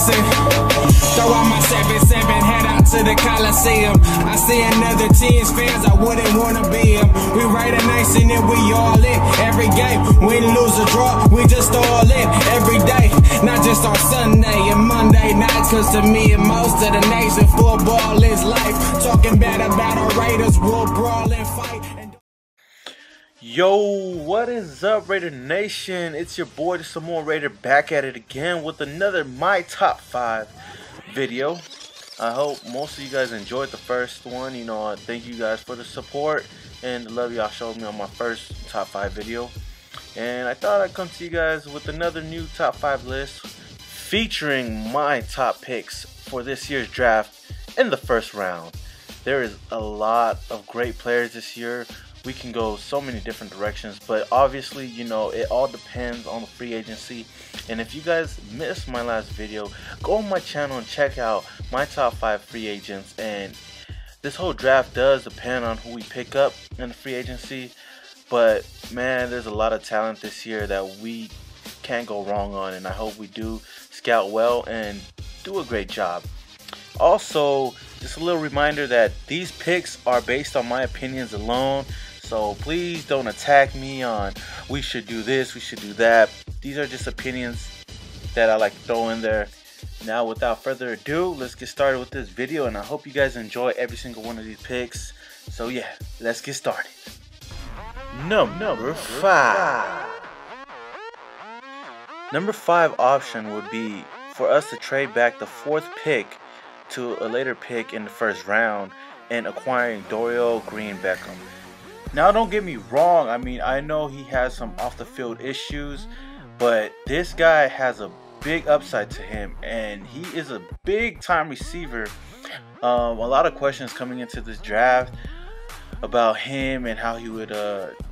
listen. Throw out my 7-7, head out to the Coliseum. I see another team's fans, I wouldn't wanna be them. We ride a nation and we all in. Every game, win, lose or draw, we just all in. Every day, not just on Sunday and Monday nights. Cause to me and most of the nation, football is life. Talking bad about our Raiders, we'll brawl and fight. Yo, what is up, Raider Nation? It's your boy, the Samoan Raider, back at it again with another My Top 5 video. I hope most of you guys enjoyed the first one. You know, thank you guys for the support and the love y'all showed me on my first Top 5 video. And I thought I'd come to you guys with another new Top 5 list featuring my top picks for this year's draft in the first round. There is a lot of great players this year. We can go so many different directions, but obviously, you know, it all depends on the free agency. And if you guys missed my last video, go on my channel and check out my top 5 free agents. And this whole draft does depend on who we pick up in the free agency, but man, there's a lot of talent this year that we can't go wrong on, and I hope we do scout well and do a great job. Also, just a little reminder that these picks are based on my opinions alone. So please don't attack me on we should do this, we should do that. These are just opinions that I like to throw in there. Now, without further ado, let's get started with this video, and I hope you guys enjoy every single one of these picks. So yeah, let's get started. Number 5. Number 5 option would be for us to trade back the 4th pick to a later pick in the first round and acquiring Dorial Green-Beckham. Now, don't get me wrong, I mean, I know he has some off the field issues, but this guy has a big upside to him, and he is a big time receiver. A lot of questions coming into this draft about him and how he would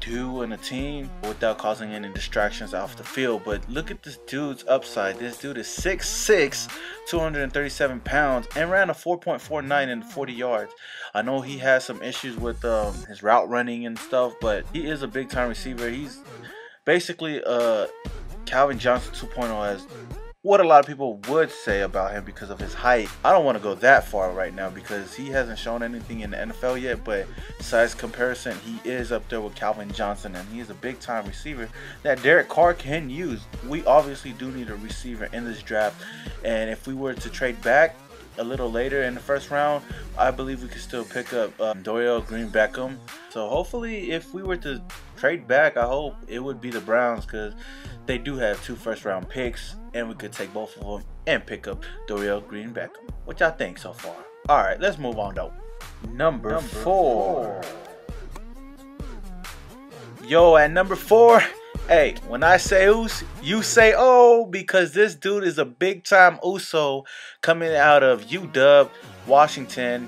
do in a team without causing any distractions off the field. But look at this dude's upside. This dude is 6'6", 237 pounds, and ran a 4.49 in 40 yards. I know he has some issues with his route running and stuff, but he is a big time receiver. He's basically Calvin Johnson 2.0, as what a lot of people would say about him because of his height. I don't want to go that far right now because he hasn't shown anything in the NFL yet, but size comparison, he is up there with Calvin Johnson, and he is a big time receiver that Derek Carr can use. We obviously do need a receiver in this draft, and if we were to trade back a little later in the first round, I believe we could still pick up Dorial Green-Beckham. So hopefully, if we were to trade back, I hope it would be the Browns, because they do have 2 first-round picks, and we could take both of them and pick up Dorial Green-Beckham, which I think so far. All right, let's move on though. Number 4. Yo, at number 4. Hey, when I say Us, you say oh, because this dude is a big time Uso coming out of UW, Washington.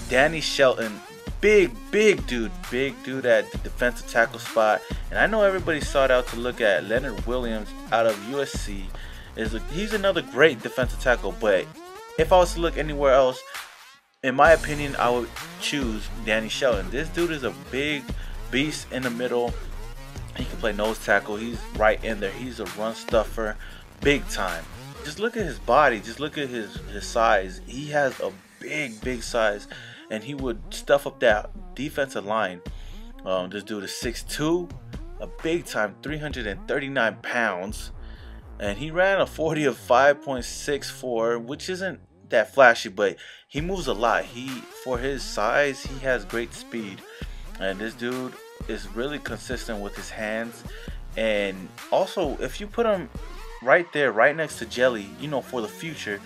Danny Shelton, big dude at the defensive tackle spot. And I know everybody sought out to look at Leonard Williams out of USC. He's another great defensive tackle, but if I was to look anywhere else, in my opinion, I would choose Danny Shelton. This dude is a big beast in the middle. He can play nose tackle. He's right in there. He's a run stuffer, big time. Just look at his body. Just look at his size. He has a big size, and he would stuff up that defensive line. This dude is 6'2", a big time 339 pounds, and he ran a 40 of 5.64, which isn't that flashy, but he moves a lot. For his size, he has great speed, and this dude is really consistent with his hands. And also, if you put him right there, right next to Jelly, you know, for the future,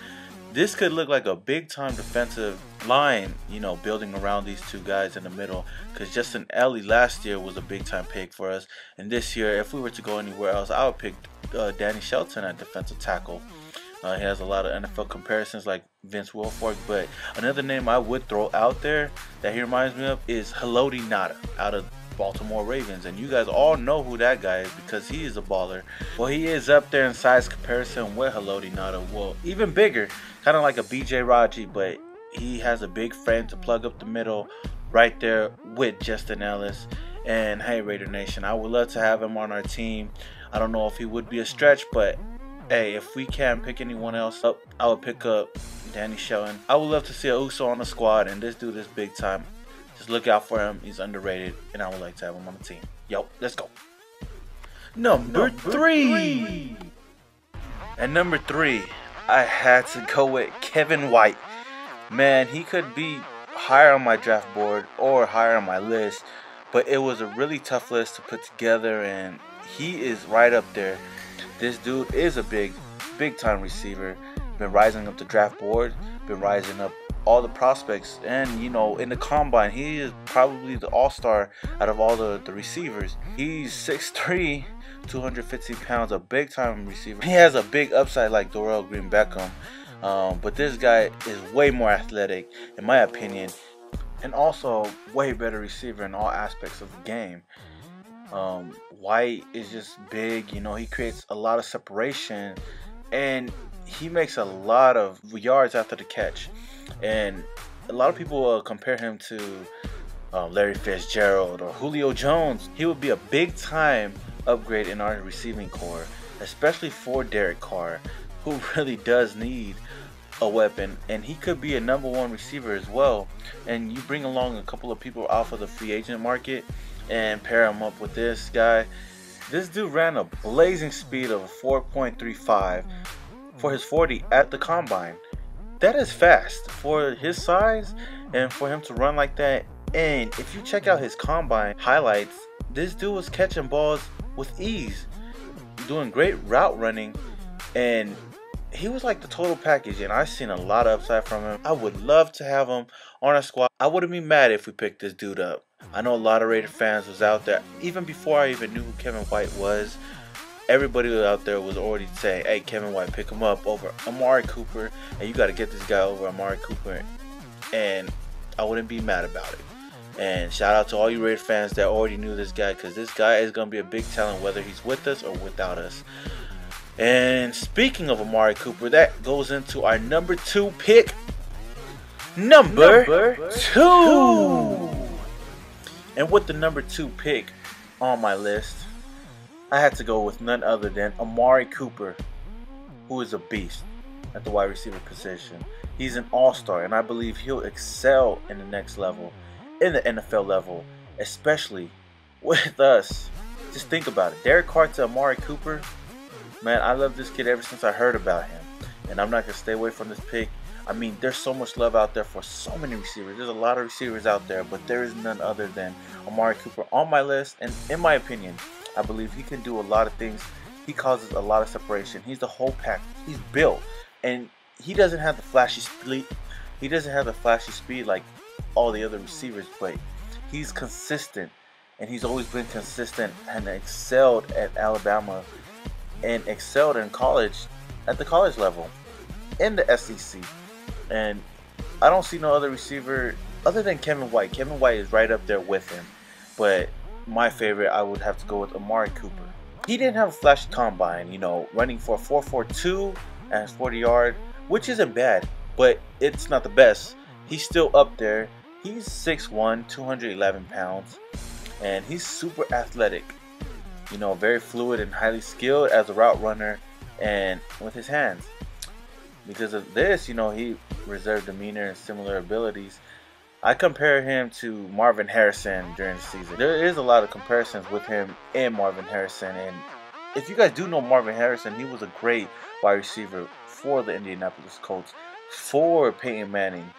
this could look like a big time defensive line, you know, building around these 2 guys in the middle. Because Justin Ellie last year was a big time pick for us, and this year, if we were to go anywhere else, I would pick Danny Shelton at defensive tackle. He has a lot of NFL comparisons like Vince Wilfork, but another name I would throw out there that he reminds me of is Haloti Ngata out of Baltimore Ravens, and you guys all know who that guy is because he is a baller. Well, he is up there in size comparison with Haloti Ngata. Well, even bigger, kind of like a BJ Raji, but he has a big frame to plug up the middle right there with Justin Ellis. And hey, Raider Nation, I would love to have him on our team. I don't know if he would be a stretch, but Hey, if we can't pick anyone else up, I would pick up Danny Shelton. I would love to see a Uso on the squad, and this dude is big time. Just look out for him. He's underrated, and I would like to have him on the team. Yo, let's go. Number 3. At number 3, I had to go with Kevin White. Man, he could be higher on my draft board or higher on my list, but it was a really tough list to put together, and he is right up there. This dude is a big time receiver. Been rising up the draft board, been rising up all the prospects, and you know, in the combine, he is probably the all-star out of all the receivers. He's 6'3", 215 pounds, a big time receiver. He has a big upside like Dorrell Green Beckham, but this guy is way more athletic, in my opinion, and also way better receiver in all aspects of the game. White is just big, you know, he creates a lot of separation, and he makes a lot of yards after the catch. And a lot of people compare him to Larry Fitzgerald or Julio Jones. He would be a big time upgrade in our receiving core, especially for Derek Carr, who really does need a weapon, and he could be a #1 receiver as well. And you bring along a couple of people off of the free agent market and pair him up with this guy. This dude ran a blazing speed of 4.35 for his 40 at the combine. That is fast for his size and for him to run like that. And if you check out his combine highlights, this dude was catching balls with ease, doing great route running, and he was like the total package, and I've seen a lot of upside from him. I would love to have him on our squad. I wouldn't be mad if we picked this dude up. I know a lot of Raider fans was out there. Even before I even knew who Kevin White was, everybody out there was already saying, hey, Kevin White, pick him up over Amari Cooper, and you got to get this guy over Amari Cooper. And I wouldn't be mad about it. And shout out to all you Raider fans that already knew this guy, because this guy is going to be a big talent whether he's with us or without us. And speaking of Amari Cooper, that goes into our number 2 pick. Number 2. And with the number 2 pick on my list, I had to go with none other than Amari Cooper, who is a beast at the wide receiver position. He's an all-star, and I believe he'll excel in the next level, in the NFL level, especially with us. Just think about it. Derek Carr to Amari Cooper. Man, I love this kid ever since I heard about him. And I'm not going to stay away from this pick. I mean, there's so much love out there for so many receivers. There's a lot of receivers out there, but there is none other than Amari Cooper on my list. And in my opinion, I believe he can do a lot of things. He causes a lot of separation. He's the whole pack. He's built. And he doesn't have the flashy speed. He doesn't have the flashy speed like all the other receivers, but he's consistent. And he's always been consistent and excelled at Alabama and excelled in college, at the college level, in the SEC. And I don't see no other receiver other than Kevin White. Kevin White is right up there with him. But my favorite, I would have to go with Amari Cooper. He didn't have a flashy combine, you know, running for 4.42 and his 40 yard, which isn't bad, but it's not the best. He's still up there. He's 6'1", 211 pounds, and he's super athletic. You know, very fluid and highly skilled as a route runner and with his hands. Because of this, you know, he reserved demeanor and similar abilities. I compare him to Marvin Harrison during the season. There is a lot of comparisons with him and Marvin Harrison. And if you guys do know Marvin Harrison, he was a great wide receiver for the Indianapolis Colts, for Peyton Manning,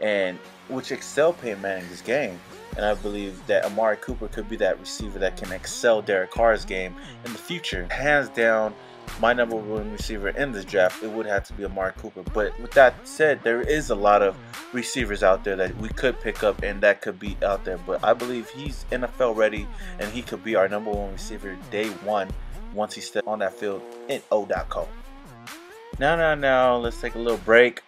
and which excelled Peyton Manning's game. And I believe that Amari Cooper could be that receiver that can excel Derek Carr's game in the future. Hands down, my #1 receiver in this draft, it would have to be Amari Cooper. But with that said, there is a lot of receivers out there that we could pick up and that could be out there. But I believe he's NFL ready, and he could be our #1 receiver day one once he steps on that field in O.co. Now, let's take a little break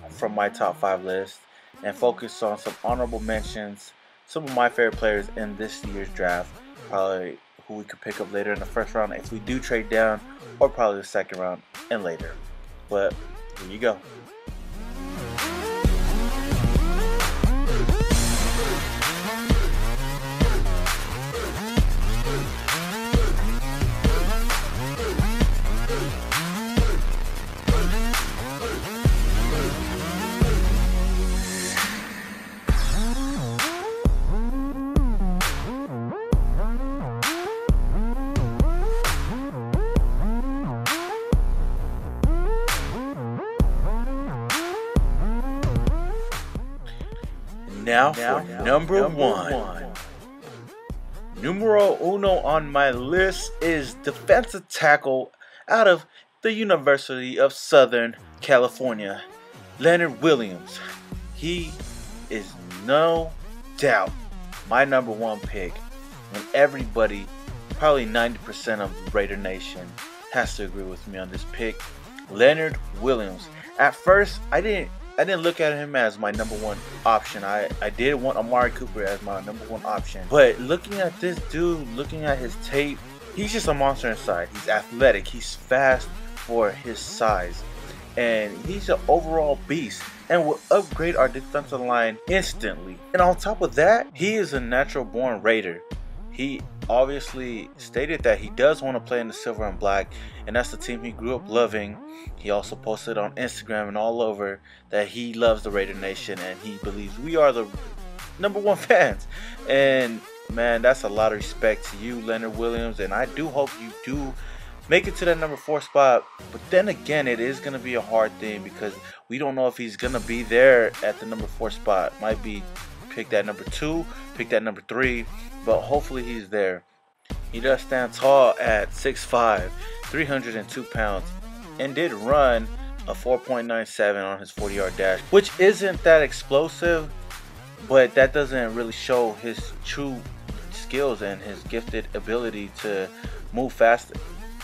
from my top 5 list and focus on some honorable mentions. Some of my favorite players in this year's draft, probably who we could pick up later in the first round if we do trade down, or probably the second round and later. But here you go. Now for number one. Numero uno on my list is defensive tackle out of the University of Southern California, Leonard Williams. He is no doubt my number one pick, and everybody, probably 90% of Raider Nation, has to agree with me on this pick. Leonard Williams. At first, I didn't look at him as my number one option. I did want Amari Cooper as my number one option. But looking at this dude, looking at his tape, he's just a monster inside. He's athletic. He's fast for his size. And he's an overall beast and will upgrade our defensive line instantly. And on top of that, he is a natural born Raider. He obviously stated that he does want to play in the silver and black, and that's the team he grew up loving. He also posted on Instagram and all over that he loves the Raider Nation and he believes we are the number one fans. And man, that's a lot of respect to you, Leonard Williams, and I do hope you do make it to that number 4 spot. But then again, it is going to be a hard thing because we don't know if he's going to be there at the number 4 spot. Might be pick that number 2, pick that number 3, but hopefully he's there. He does stand tall at 6'5", 302 pounds, and did run a 4.97 on his 40-yard dash, which isn't that explosive, but that doesn't really show his true skills and his gifted ability to move fast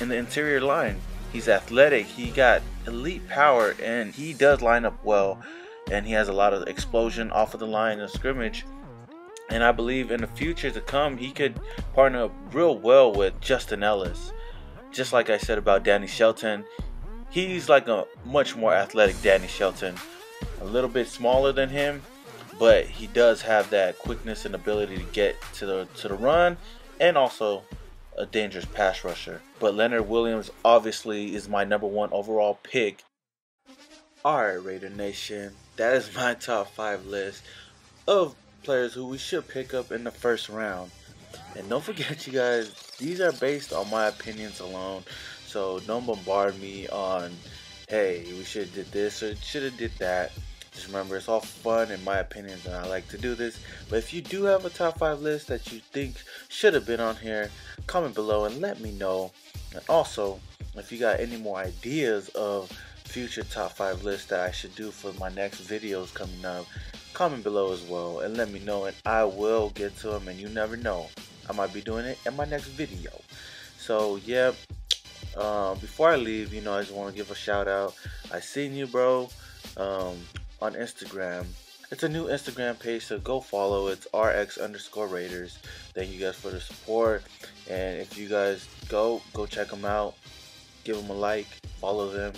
in the interior line. He's athletic, he got elite power, and he does line up well, and he has a lot of explosion off of the line of scrimmage. And I believe in the future to come, he could partner up real well with Justin Ellis. Just like I said about Danny Shelton, he's like a much more athletic Danny Shelton. A little bit smaller than him, but he does have that quickness and ability to get to the run, and also a dangerous pass rusher. But Leonard Williams obviously is my number 1 overall pick. Alright, Raider Nation, that is my top 5 list of players who we should pick up in the first round. And don't forget, you guys, these are based on my opinions alone, so don't bombard me on, hey, we should have did this or should have did that. Just remember, it's all fun in my opinions and I like to do this. But if you do have a top 5 list that you think should have been on here, comment below and let me know. And also, if you got any more ideas of future top 5 lists that I should do for my next videos coming up, comment below as well and let me know, and I will get to them. And you never know, I might be doing it in my next video. So yeah, before I leave, you know, I just want to give a shout out. I seen you, bro, on Instagram. It's a new Instagram page, so go follow. It's RX_Raiders. Thank you guys for the support, and if you guys go check them out, give them a like, follow them,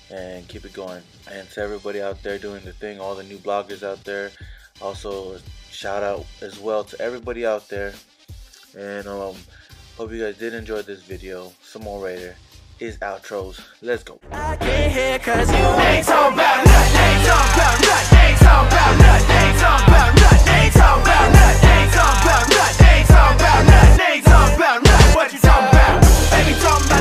and keep it going. And to everybody out there doing the thing, all the new bloggers out there, also shout out as well to everybody out there. And hope you guys did enjoy this video. Some more Raider is outros. Let's go. I can't hear 'cause you ain't talking about nothing, ain't talking about nothing, ain't talking about nothing, ain't talking about nothing, ain't talking about nothing, ain't talking about nothing, ain't talking about nothing, ain't talking about nothing. What you talking about? Baby, talking about